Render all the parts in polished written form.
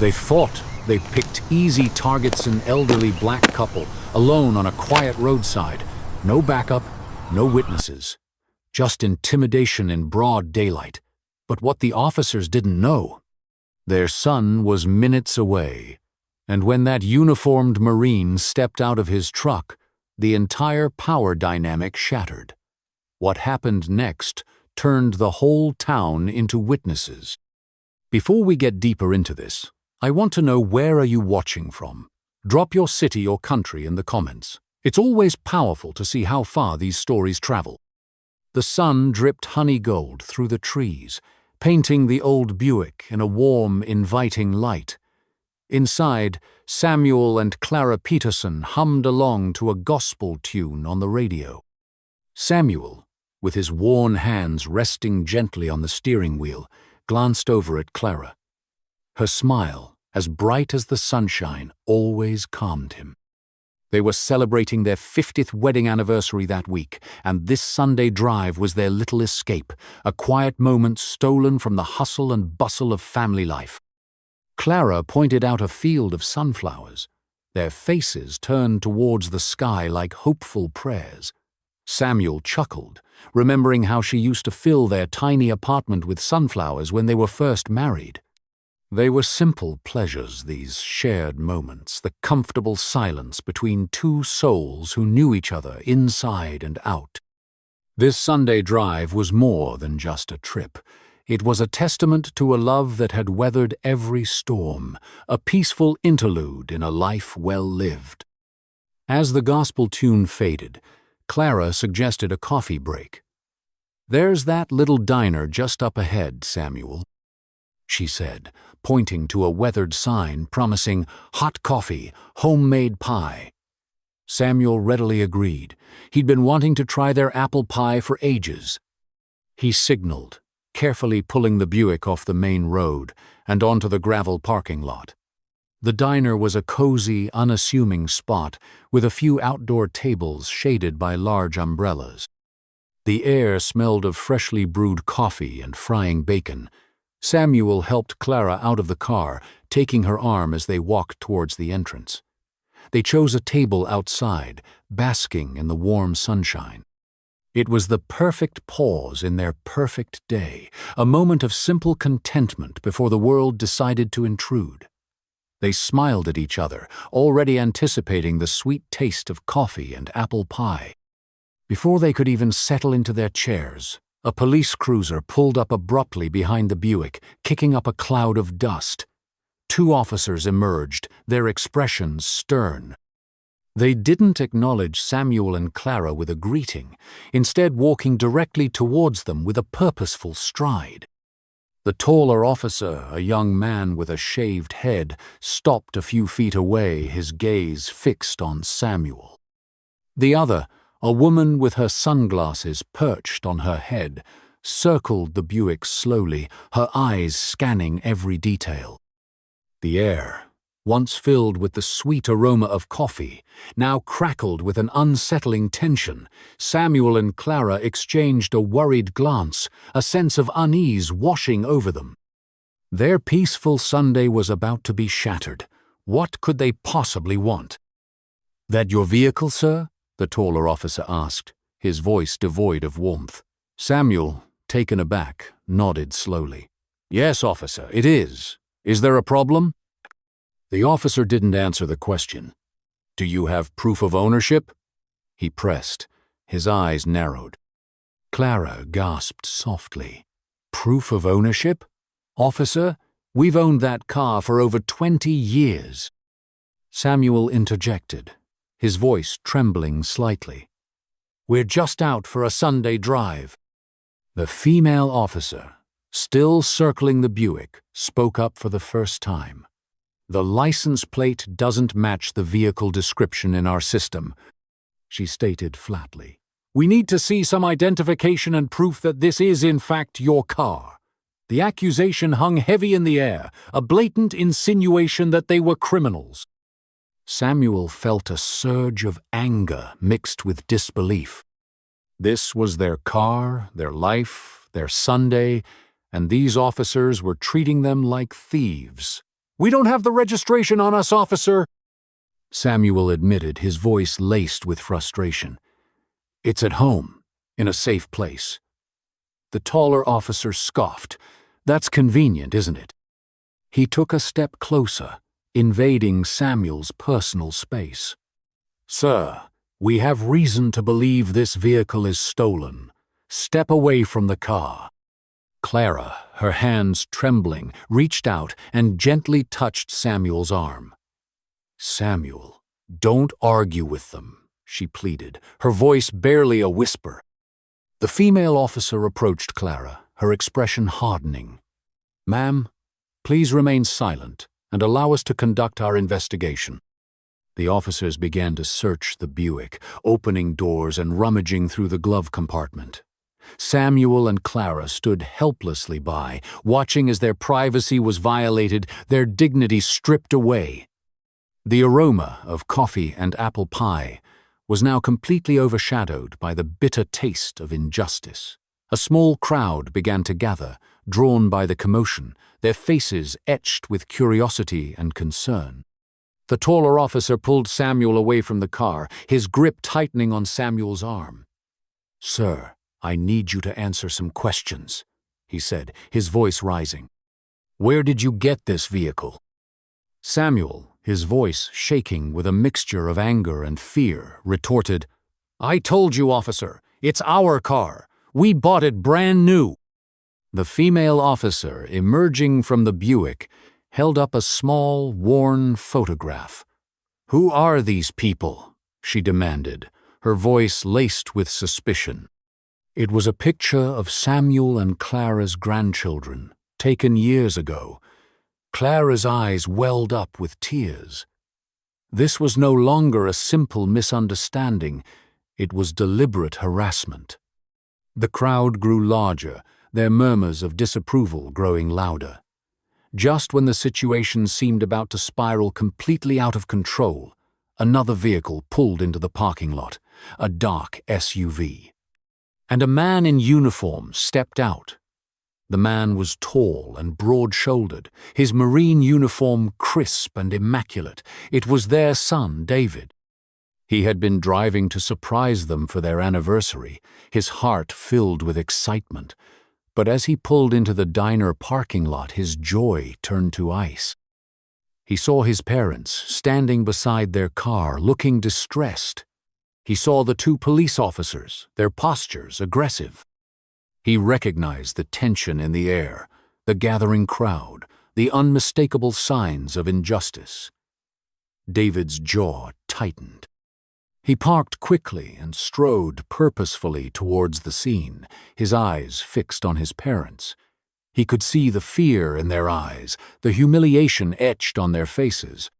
They fought. They picked easy targets, an elderly black couple, alone on a quiet roadside. No backup, no witnesses. Just intimidation in broad daylight. But what the officers didn't know, their son was minutes away. And when that uniformed Marine stepped out of his truck, the entire power dynamic shattered. What happened next turned the whole town into witnesses. Before we get deeper into this, I want to know, where are you watching from? Drop your city or country in the comments. It's always powerful to see how far these stories travel. The sun dripped honey gold through the trees, painting the old Buick in a warm, inviting light. Inside, Samuel and Clara Peterson hummed along to a gospel tune on the radio. Samuel, with his worn hands resting gently on the steering wheel, glanced over at Clara. Her smile, as bright as the sunshine, always calmed him. They were celebrating their 50th wedding anniversary that week, and this Sunday drive was their little escape, a quiet moment stolen from the hustle and bustle of family life. Clara pointed out a field of sunflowers. Their faces turned towards the sky like hopeful prayers. Samuel chuckled, remembering how she used to fill their tiny apartment with sunflowers when they were first married. They were simple pleasures, these shared moments, the comfortable silence between two souls who knew each other inside and out. This Sunday drive was more than just a trip. It was a testament to a love that had weathered every storm, a peaceful interlude in a life well lived. As the gospel tune faded, Clara suggested a coffee break. "There's that little diner just up ahead, Samuel," she said, pointing to a weathered sign promising hot coffee, homemade pie. Samuel readily agreed. He'd been wanting to try their apple pie for ages. He signaled, carefully pulling the Buick off the main road and onto the gravel parking lot. The diner was a cozy, unassuming spot with a few outdoor tables shaded by large umbrellas. The air smelled of freshly brewed coffee and frying bacon. Samuel helped Clara out of the car, taking her arm as they walked towards the entrance. They chose a table outside, basking in the warm sunshine. It was the perfect pause in their perfect day, a moment of simple contentment before the world decided to intrude. They smiled at each other, already anticipating the sweet taste of coffee and apple pie. Before they could even settle into their chairs, a police cruiser pulled up abruptly behind the Buick, kicking up a cloud of dust. Two officers emerged, their expressions stern. They didn't acknowledge Samuel and Clara with a greeting, instead walking directly towards them with a purposeful stride. The taller officer, a young man with a shaved head, stopped a few feet away, his gaze fixed on Samuel. The other, a woman with her sunglasses perched on her head, circled the Buick slowly, her eyes scanning every detail. The air, once filled with the sweet aroma of coffee, now crackled with an unsettling tension. Samuel and Clara exchanged a worried glance, a sense of unease washing over them. Their peaceful Sunday was about to be shattered. What could they possibly want? "That your vehicle, sir?" the taller officer asked, his voice devoid of warmth. Samuel, taken aback, nodded slowly. "Yes, officer, it is. Is there a problem?" The officer didn't answer the question. "Do you have proof of ownership?" he pressed, his eyes narrowed. Clara gasped softly. "Proof of ownership? Officer, we've owned that car for over 20 years. Samuel interjected, his voice trembling slightly. "We're just out for a Sunday drive." The female officer, still circling the Buick, spoke up for the first time. "The license plate doesn't match the vehicle description in our system," she stated flatly. "We need to see some identification and proof that this is in fact your car." The accusation hung heavy in the air, a blatant insinuation that they were criminals. Samuel felt a surge of anger mixed with disbelief. This was their car, their life, their Sunday, and these officers were treating them like thieves. We don't have the registration on us, officer. Samuel admitted, his voice laced with frustration. It's at home, in a safe place. The taller officer scoffed. That's convenient, isn't it? He took a step closer, invading Samuel's personal space. Sir, we have reason to believe this vehicle is stolen. Step away from the car. Clara, her hands trembling, reached out and gently touched Samuel's arm. Samuel, don't argue with them, she pleaded, her voice barely a whisper. The female officer approached Clara, her expression hardening. Ma'am, please remain silent and allow us to conduct our investigation. The officers began to search the Buick, opening doors and rummaging through the glove compartment. Samuel and Clara stood helplessly by, watching as their privacy was violated, their dignity stripped away. The aroma of coffee and apple pie was now completely overshadowed by the bitter taste of injustice. A small crowd began to gather, drawn by the commotion, their faces etched with curiosity and concern. The taller officer pulled Samuel away from the car, his grip tightening on Samuel's arm. Sir, I need you to answer some questions, he said, his voice rising. Where did you get this vehicle? Samuel, his voice shaking with a mixture of anger and fear, retorted, I told you, officer, it's our car. We bought it brand new. The female officer, emerging from the Buick, held up a small, worn photograph. Who are these people? She demanded, her voice laced with suspicion. It was a picture of Samuel and Clara's grandchildren, taken years ago. Clara's eyes welled up with tears. This was no longer a simple misunderstanding, it was deliberate harassment. The crowd grew larger, their murmurs of disapproval growing louder. Just when the situation seemed about to spiral completely out of control, another vehicle pulled into the parking lot, a dark SUV. And a man in uniform stepped out. The man was tall and broad-shouldered, his Marine uniform crisp and immaculate. It was their son, David. He had been driving to surprise them for their anniversary, his heart filled with excitement. But as he pulled into the diner parking lot, his joy turned to ice. He saw his parents standing beside their car, looking distressed. He saw the two police officers, their postures aggressive. He recognized the tension in the air, the gathering crowd, the unmistakable signs of injustice. David's jaw tightened. He parked quickly and strode purposefully towards the scene, his eyes fixed on his parents. He could see the fear in their eyes, the humiliation etched on their faces.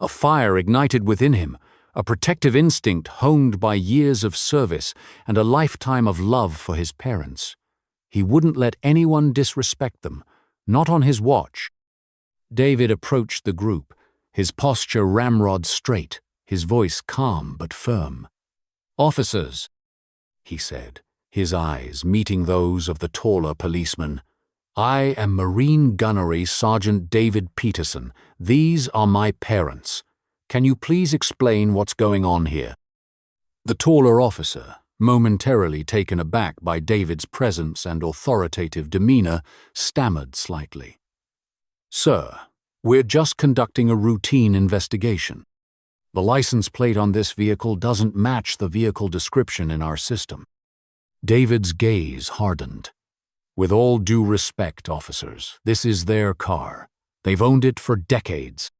A fire ignited within him, a protective instinct honed by years of service and a lifetime of love for his parents. He wouldn't let anyone disrespect them, not on his watch. David approached the group, his posture ramrod straight, his voice calm but firm. Officers, he said, his eyes meeting those of the taller policeman. I am Marine Gunnery Sergeant David Peterson. These are my parents. Can you please explain what's going on here? The taller officer, momentarily taken aback by David's presence and authoritative demeanor, stammered slightly. Sir, we're just conducting a routine investigation. The license plate on this vehicle doesn't match the vehicle description in our system. David's gaze hardened. With all due respect, officers, this is their car. They've owned it for decades.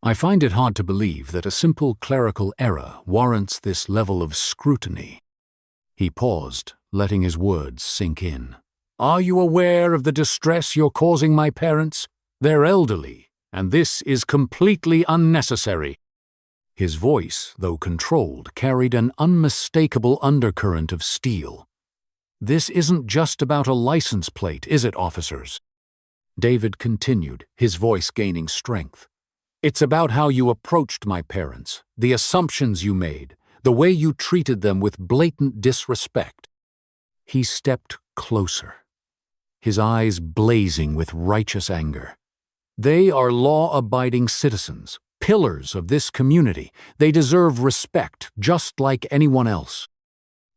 I find it hard to believe that a simple clerical error warrants this level of scrutiny. He paused, letting his words sink in. Are you aware of the distress you're causing my parents? They're elderly, and this is completely unnecessary. His voice, though controlled, carried an unmistakable undercurrent of steel. This isn't just about a license plate, is it, officers? David continued, his voice gaining strength. It's about how you approached my parents, the assumptions you made, the way you treated them with blatant disrespect. He stepped closer, his eyes blazing with righteous anger. They are law-abiding citizens, pillars of this community. They deserve respect, just like anyone else.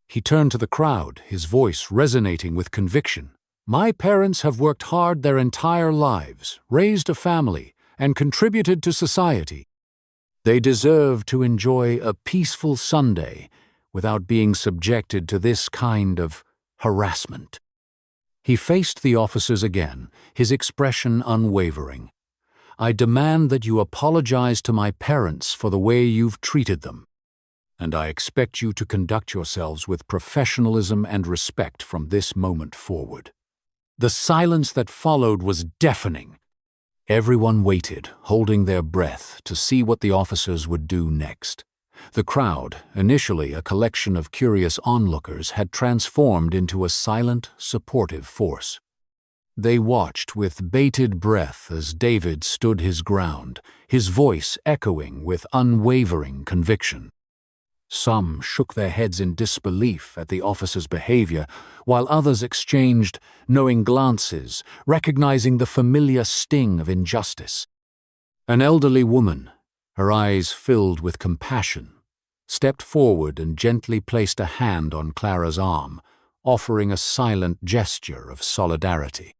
He turned to the crowd, his voice resonating with conviction. My parents have worked hard their entire lives, raised a family, and contributed to society. They deserve to enjoy a peaceful Sunday without being subjected to this kind of harassment. He faced the officers again, his expression unwavering. I demand that you apologize to my parents for the way you've treated them, and I expect you to conduct yourselves with professionalism and respect from this moment forward. The silence that followed was deafening. Everyone waited, holding their breath, to see what the officers would do next. The crowd, initially a collection of curious onlookers, had transformed into a silent, supportive force. They watched with bated breath as David stood his ground, his voice echoing with unwavering conviction. Some shook their heads in disbelief at the officer's behavior, while others exchanged knowing glances, recognizing the familiar sting of injustice. An elderly woman, her eyes filled with compassion, stepped forward and gently placed a hand on Clara's arm, offering a silent gesture of solidarity.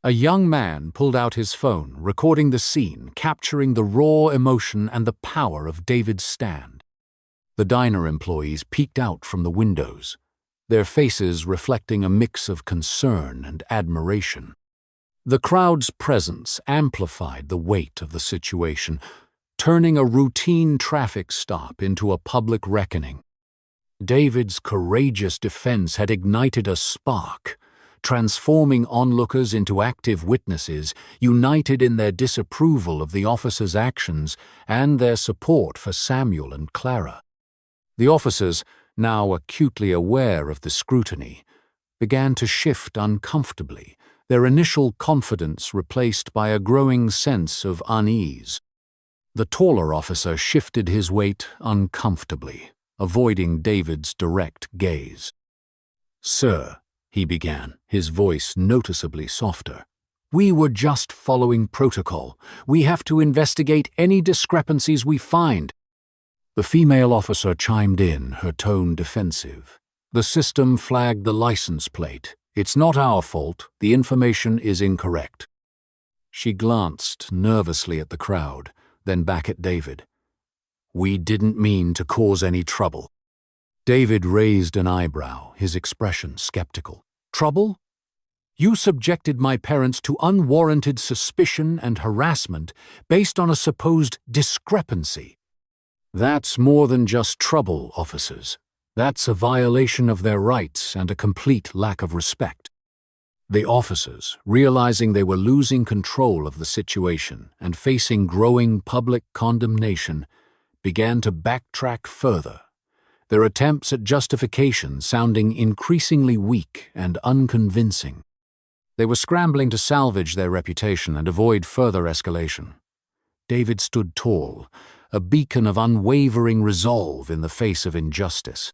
A young man pulled out his phone, recording the scene, capturing the raw emotion and the power of David's stand. The diner employees peeked out from the windows, their faces reflecting a mix of concern and admiration. The crowd's presence amplified the weight of the situation, turning a routine traffic stop into a public reckoning. David's courageous defense had ignited a spark, transforming onlookers into active witnesses, united in their disapproval of the officer's actions and their support for Samuel and Clara. The officers, now acutely aware of the scrutiny, began to shift uncomfortably, their initial confidence replaced by a growing sense of unease. The taller officer shifted his weight uncomfortably, avoiding David's direct gaze. "Sir," he began, his voice noticeably softer, "we were just following protocol. We have to investigate any discrepancies we find." The female officer chimed in, her tone defensive. "The system flagged the license plate. It's not our fault. The information is incorrect." She glanced nervously at the crowd, then back at David. "We didn't mean to cause any trouble." David raised an eyebrow, his expression skeptical. "Trouble? You subjected my parents to unwarranted suspicion and harassment based on a supposed discrepancy. That's more than just trouble, officers. That's a violation of their rights and a complete lack of respect." The officers, realizing they were losing control of the situation and facing growing public condemnation, began to backtrack further, their attempts at justification sounding increasingly weak and unconvincing. They were scrambling to salvage their reputation and avoid further escalation. David stood tall, a beacon of unwavering resolve in the face of injustice.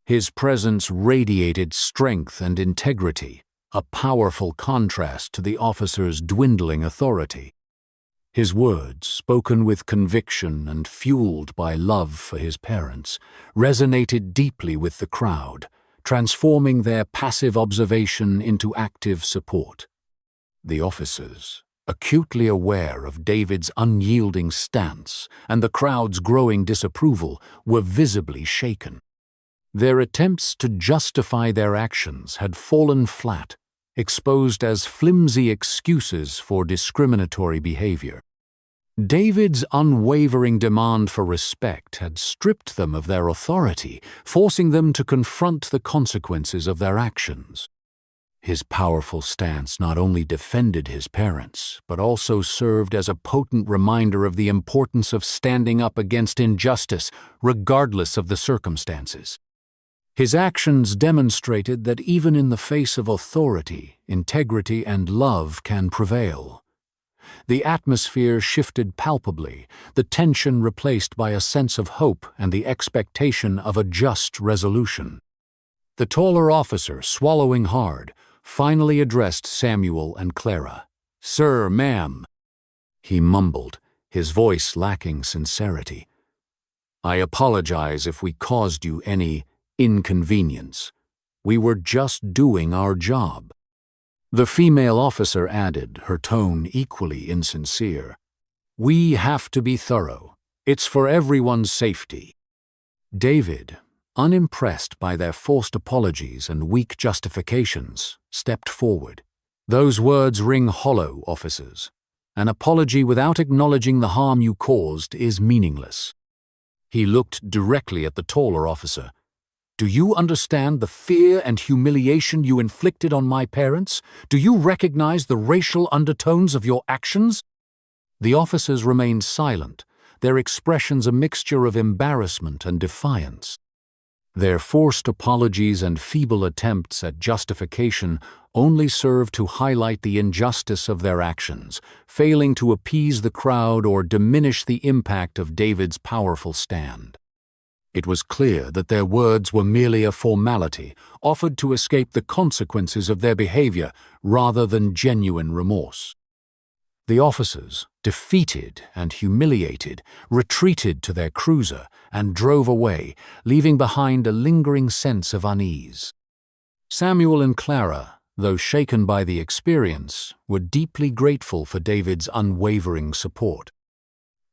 His presence radiated strength and integrity, a powerful contrast to the officer's dwindling authority. His words, spoken with conviction and fueled by love for his parents, resonated deeply with the crowd, transforming their passive observation into active support. The officers, acutely aware of David's unyielding stance and the crowd's growing disapproval, were visibly shaken. Their attempts to justify their actions had fallen flat, exposed as flimsy excuses for discriminatory behavior. David's unwavering demand for respect had stripped them of their authority, forcing them to confront the consequences of their actions. His powerful stance not only defended his parents, but also served as a potent reminder of the importance of standing up against injustice, regardless of the circumstances. His actions demonstrated that even in the face of authority, integrity and love can prevail. The atmosphere shifted palpably, the tension replaced by a sense of hope and the expectation of a just resolution. The taller officer, swallowing hard, finally addressed Samuel and Clara. "Sir, ma'am, he mumbled, his voice lacking sincerity. "I apologize if we caused you any inconvenience. We were just doing our job." The female officer added, her tone equally insincere. "We have to be thorough. It's for everyone's safety." David, unimpressed by their forced apologies and weak justifications, stepped forward. "Those words ring hollow, officers. An apology without acknowledging the harm you caused is meaningless." He looked directly at the taller officer. "Do you understand the fear and humiliation you inflicted on my parents? Do you recognize the racial undertones of your actions?" The officers remained silent, their expressions a mixture of embarrassment and defiance. Their forced apologies and feeble attempts at justification only served to highlight the injustice of their actions, failing to appease the crowd or diminish the impact of David's powerful stand. It was clear that their words were merely a formality, offered to escape the consequences of their behavior rather than genuine remorse. The officers, defeated and humiliated, retreated to their cruiser and drove away, leaving behind a lingering sense of unease. Samuel and Clara, though shaken by the experience, were deeply grateful for David's unwavering support.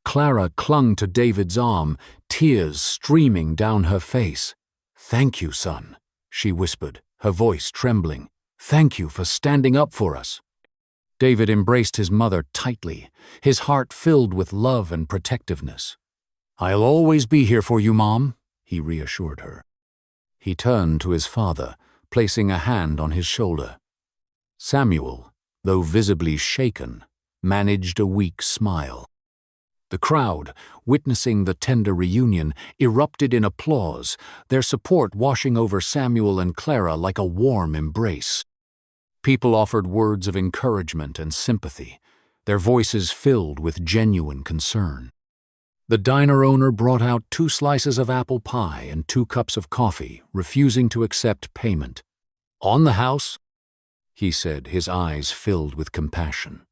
Clara clung to David's arm, tears streaming down her face. "Thank you, son," she whispered, her voice trembling. "Thank you for standing up for us." David embraced his mother tightly, his heart filled with love and protectiveness. "I'll always be here for you, Mom," he reassured her. He turned to his father, placing a hand on his shoulder. Samuel, though visibly shaken, managed a weak smile. The crowd, witnessing the tender reunion, erupted in applause, their support washing over Samuel and Clara like a warm embrace. People offered words of encouragement and sympathy, their voices filled with genuine concern. The diner owner brought out 2 slices of apple pie and 2 cups of coffee, refusing to accept payment. "On the house," he said, his eyes filled with compassion.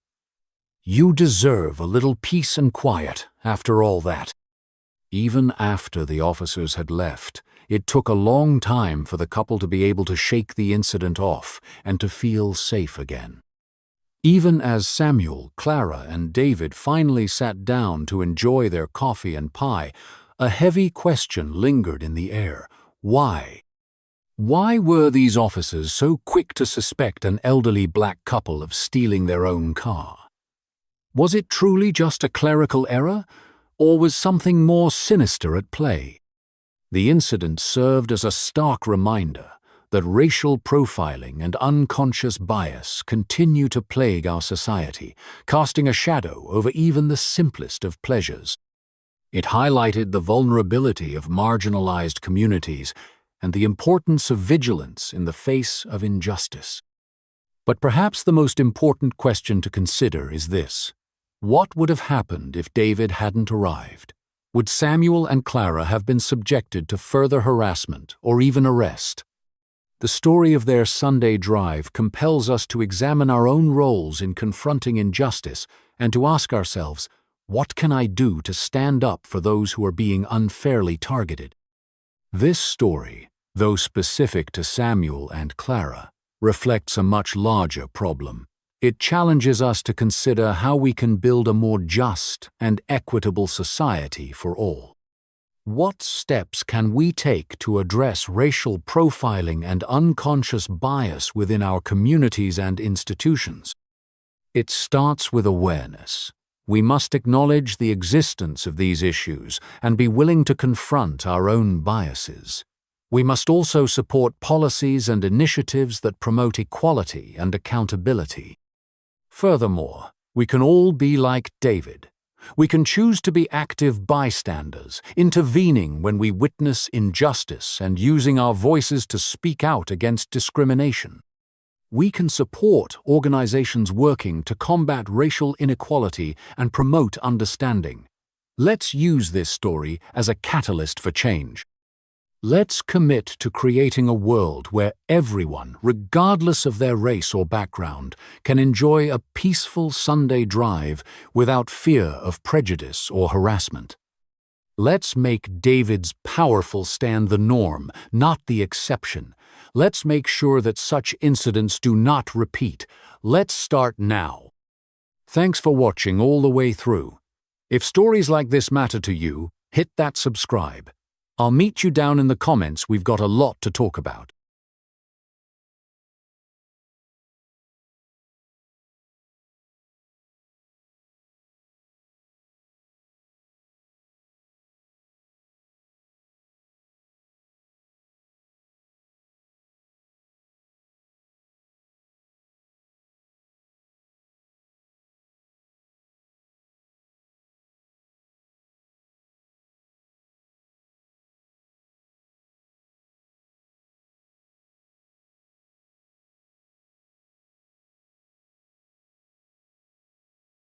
"You deserve a little peace and quiet after all that." Even after the officers had left, it took a long time for the couple to be able to shake the incident off and to feel safe again. Even as Samuel, Clara, and David finally sat down to enjoy their coffee and pie, a heavy question lingered in the air. Why? Why were these officers so quick to suspect an elderly black couple of stealing their own car? Was it truly just a clerical error, or was something more sinister at play? The incident served as a stark reminder that racial profiling and unconscious bias continue to plague our society, casting a shadow over even the simplest of pleasures. It highlighted the vulnerability of marginalized communities and the importance of vigilance in the face of injustice. But perhaps the most important question to consider is this: what would have happened if David hadn't arrived? Would Samuel and Clara have been subjected to further harassment or even arrest? The story of their Sunday drive compels us to examine our own roles in confronting injustice and to ask ourselves, what can I do to stand up for those who are being unfairly targeted? This story, though specific to Samuel and Clara, reflects a much larger problem. It challenges us to consider how we can build a more just and equitable society for all. What steps can we take to address racial profiling and unconscious bias within our communities and institutions? It starts with awareness. We must acknowledge the existence of these issues and be willing to confront our own biases. We must also support policies and initiatives that promote equality and accountability. Furthermore, we can all be like David. We can choose to be active bystanders, intervening when we witness injustice and using our voices to speak out against discrimination. We can support organizations working to combat racial inequality and promote understanding. Let's use this story as a catalyst for change. Let's commit to creating a world where everyone, regardless of their race or background, can enjoy a peaceful Sunday drive without fear of prejudice or harassment. Let's make David's powerful stand the norm, not the exception. Let's make sure that such incidents do not repeat. Let's start now. Thanks for watching all the way through. If stories like this matter to you, hit that subscribe. I'll meet you down in the comments. We've got a lot to talk about.